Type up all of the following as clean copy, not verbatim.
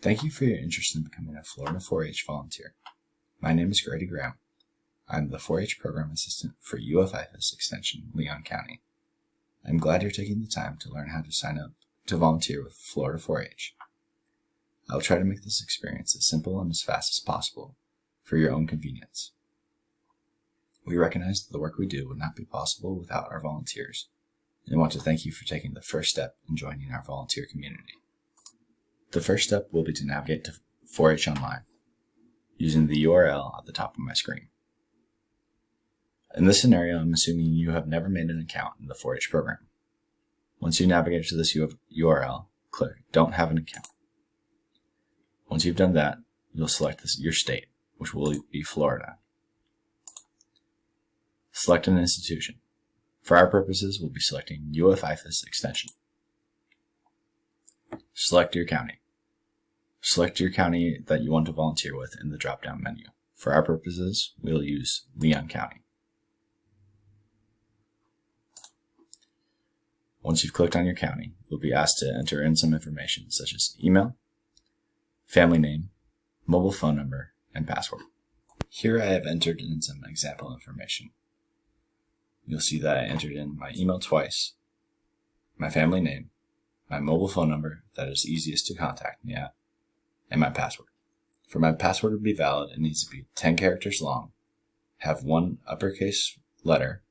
Thank you for your interest in becoming a Florida 4-H volunteer. My name is Grady Graham. I'm the 4-H Program Assistant for UF-IFAS Extension, Leon County. I'm glad you're taking the time to learn how to sign up to volunteer with Florida 4-H. I'll try to make this experience as simple and as fast as possible for your own convenience. We recognize that the work we do would not be possible without our volunteers, and want to thank you for taking the first step in joining our volunteer community. The first step will be to navigate to 4-H Online, using the URL at the top of my screen. In this scenario, I'm assuming you have never made an account in the 4-H program. Once you navigate to this URL, click Don't Have an Account. Once you've done that, you'll select your state, which will be Florida. Select an institution. For our purposes, we'll be selecting UF-IFAS Extension. Select your county. Select your county that you want to volunteer with in the drop-down menu. For our purposes, we'll use Leon County. Once you've clicked on your county, you'll be asked to enter in some information such as email, family name, mobile phone number, and password. Here I have entered in some example information. You'll see that I entered in my email twice, my family name, my mobile phone number that is easiest to contact me at, and my password. For my password to be valid, it needs to be 10 characters long, have one uppercase letter,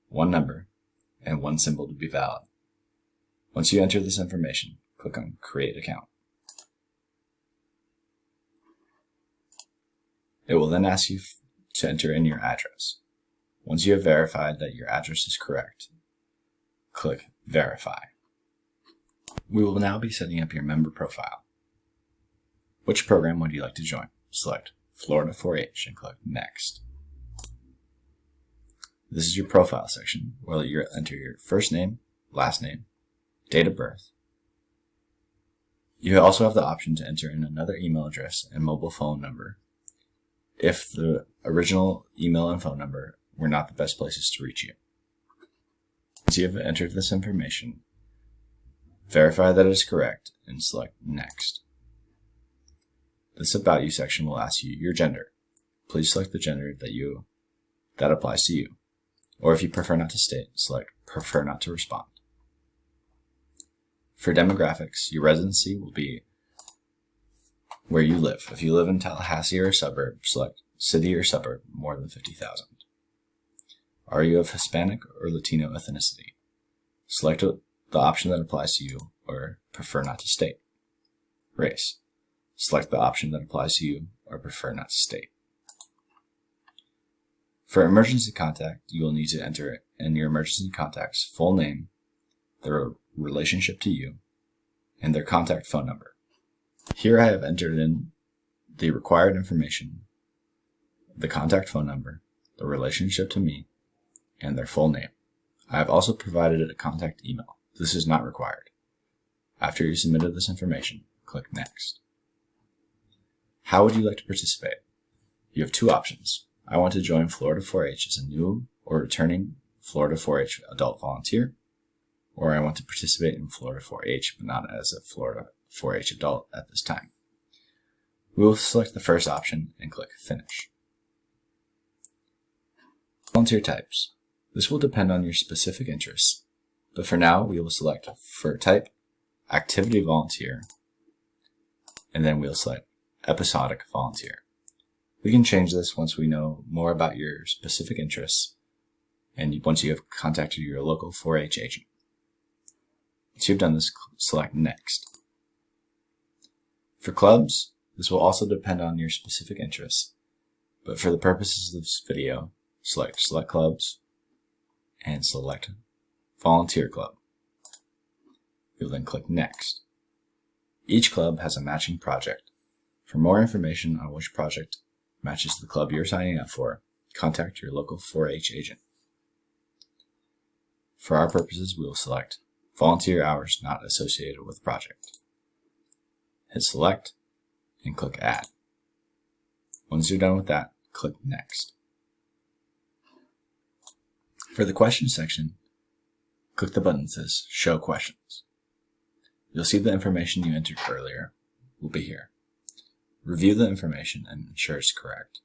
one number, and one symbol to be valid. Once you enter this information, click on Create Account. It will then ask you to enter in your address. Once you have verified that your address is correct, click Verify. We will now be setting up your member profile. Which program would you like to join? Select Florida 4-H and click Next. This is your profile section where you enter your first name, last name, date of birth. You also have the option to enter in another email address and mobile phone number if the original email and phone number were not the best places to reach you. Once you have entered this information, verify that it is correct and select Next. This About You section will ask you your gender. Please select the gender that applies to you. Or if you prefer not to state, select Prefer Not to Respond. For demographics, your residency will be where you live. If you live in Tallahassee or a suburb, select City or Suburb more than 50,000. Are you of Hispanic or Latino ethnicity? Select the option that applies to you or prefer not to state. Race. Select the option that applies to you or prefer not to state. For emergency contact, you will need to enter in your emergency contact's full name, their relationship to you, and their contact phone number. Here I have entered in the required information, the contact phone number, the relationship to me, and their full name. I have also provided a contact email. This is not required. After you submitted this information, click Next. How would you like to participate? You have two options. I want to join Florida 4-H as a new or returning Florida 4-H adult volunteer, or I want to participate in Florida 4-H but not as a Florida 4-H adult at this time. We will select the first option and click Finish. Volunteer types. This will depend on your specific interests, but for now we will select for type Activity Volunteer, and then we'll select Episodic Volunteer. We can change this once we know more about your specific interests and once you have contacted your local 4-H agent. Once you've done this, select Next. For clubs, this will also depend on your specific interests, but for the purposes of this video, select Clubs and select Volunteer Club. You'll then click Next. Each club has a matching project. For more information on which project matches the club you're signing up for, contact your local 4-H agent. For our purposes, we will select Volunteer Hours Not Associated with Project. Hit Select and click Add. Once you're done with that, click Next. For the questions section, click the button that says Show Questions. You'll see the information you entered earlier, will be here. Review the information and ensure it's correct.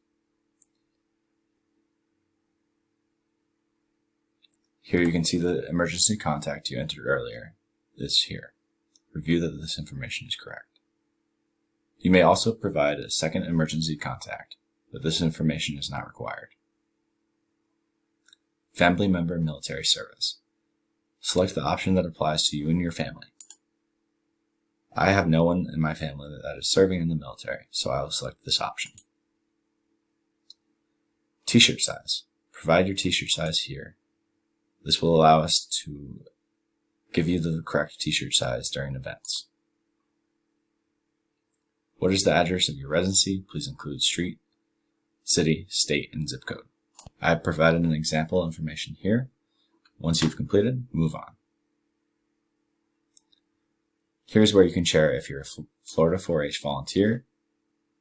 Here you can see the emergency contact you entered earlier is here. Review that this information is correct. You may also provide a second emergency contact, but this information is not required. Family member military service. Select the option that applies to you and your family. I have no one in my family that is serving in the military, so I will select this option. T-shirt size. Provide your t-shirt size here. This will allow us to give you the correct t-shirt size during events. What is the address of your residency? Please include street, city, state, and zip code. I have provided an example information here. Once you've completed, move on. Here's where you can share if you're a Florida 4-H volunteer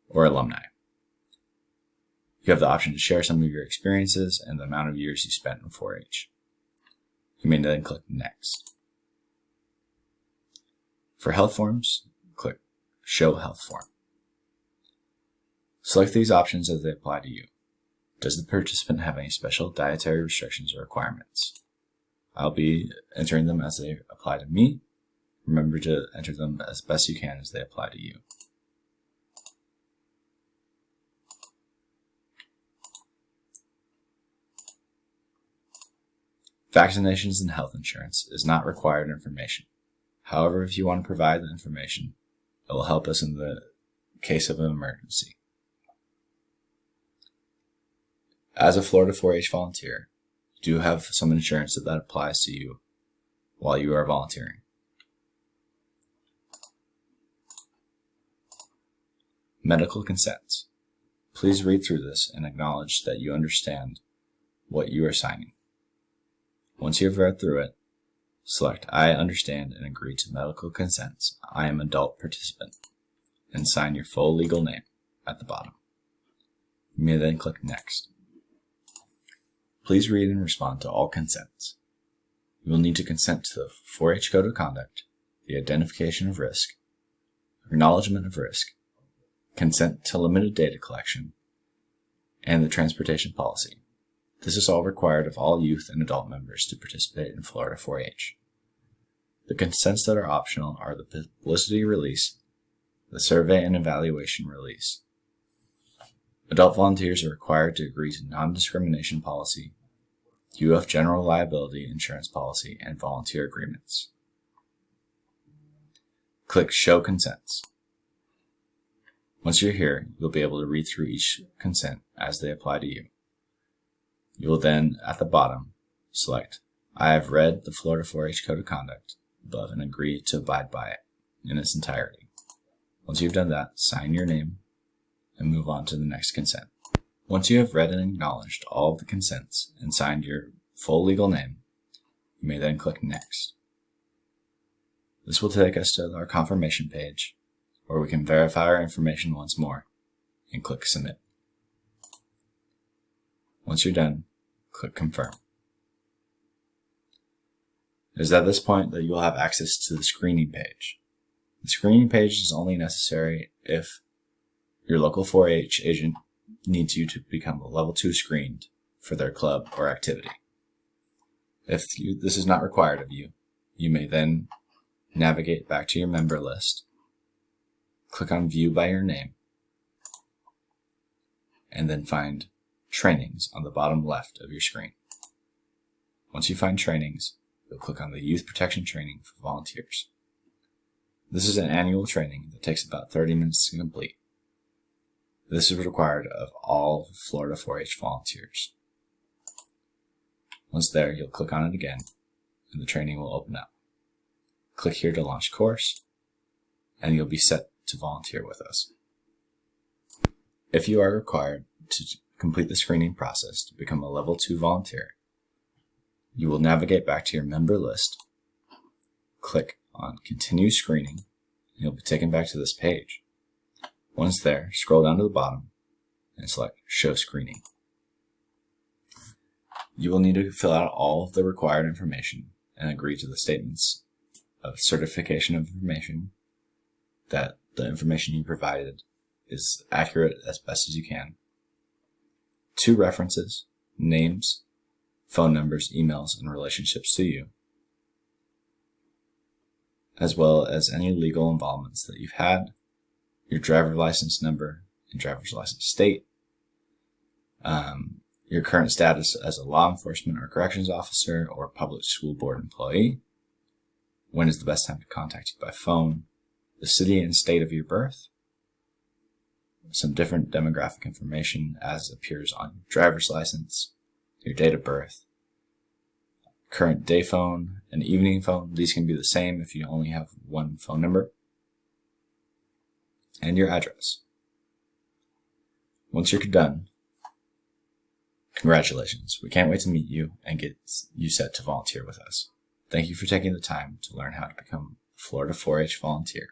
or alumni. You have the option to share some of your experiences and the amount of years you spent in 4-H. You may then click Next. For health forms, click Show Health Form. Select these options as they apply to you. Does the participant have any special dietary restrictions or requirements? I'll be entering them as they apply to me. Remember to enter them as best you can as they apply to you. Vaccinations and health insurance is not required information. However, if you want to provide the information, it will help us in the case of an emergency. As a Florida 4-H volunteer, you do have some insurance that applies to you while you are volunteering. Medical consents. Please read through this and acknowledge that you understand what you are signing. Once you have read through it, select I understand and agree to medical consents. I am adult participant, and sign your full legal name at the bottom. You may then click Next. Please read and respond to all consents. You will need to consent to the 4-H Code of Conduct, the identification of risk, acknowledgement of risk, consent to limited data collection, and the transportation policy. This is all required of all youth and adult members to participate in Florida 4-H. The consents that are optional are the publicity release, the survey and evaluation release. Adult volunteers are required to agree to non-discrimination policy, UF general liability insurance policy, and volunteer agreements. Click Show Consents. Once you're here, you'll be able to read through each consent as they apply to you. You will then, at the bottom, select I have read the Florida 4-H Code of Conduct above and agree to abide by it in its entirety. Once you've done that, sign your name and move on to the next consent. Once you have read and acknowledged all of the consents and signed your full legal name, you may then click Next. This will take us to our confirmation page, where we can verify our information once more and click Submit. Once you're done, click Confirm. It is at this point that you will have access to the screening page. The screening page is only necessary if your local 4-H agent needs you to become a level 2 screened for their club or activity. If this is not required of you, you may then navigate back to your member list, click on View by your name, and then find Trainings on the bottom left of your screen. Once you find Trainings, you'll click on the Youth Protection Training for Volunteers. This is an annual training that takes about 30 minutes to complete. This is required of all Florida 4-H volunteers. Once there, you'll click on it again, and the training will open up. Click here to launch course, and you'll be set to volunteer with us. If you are required to complete the screening process to become a level 2 volunteer, you will navigate back to your member list, click on Continue Screening, and you'll be taken back to this page. Once there, scroll down to the bottom and select Show Screening. You will need to fill out all of the required information and agree to the statements of certification of information that the information you provided is accurate as best as you can. 2 references, names, phone numbers, emails, and relationships to you, as well as any legal involvements that you've had, your driver's license number and driver's license state, your current status as a law enforcement or corrections officer or public school board employee, when is the best time to contact you by phone, the city and state of your birth, some different demographic information as appears on your driver's license, your date of birth, current day phone and evening phone. These can be the same if you only have one phone number, and your address. Once you're done, congratulations. We can't wait to meet you and get you set to volunteer with us. Thank you for taking the time to learn how to become a Florida 4-H volunteer.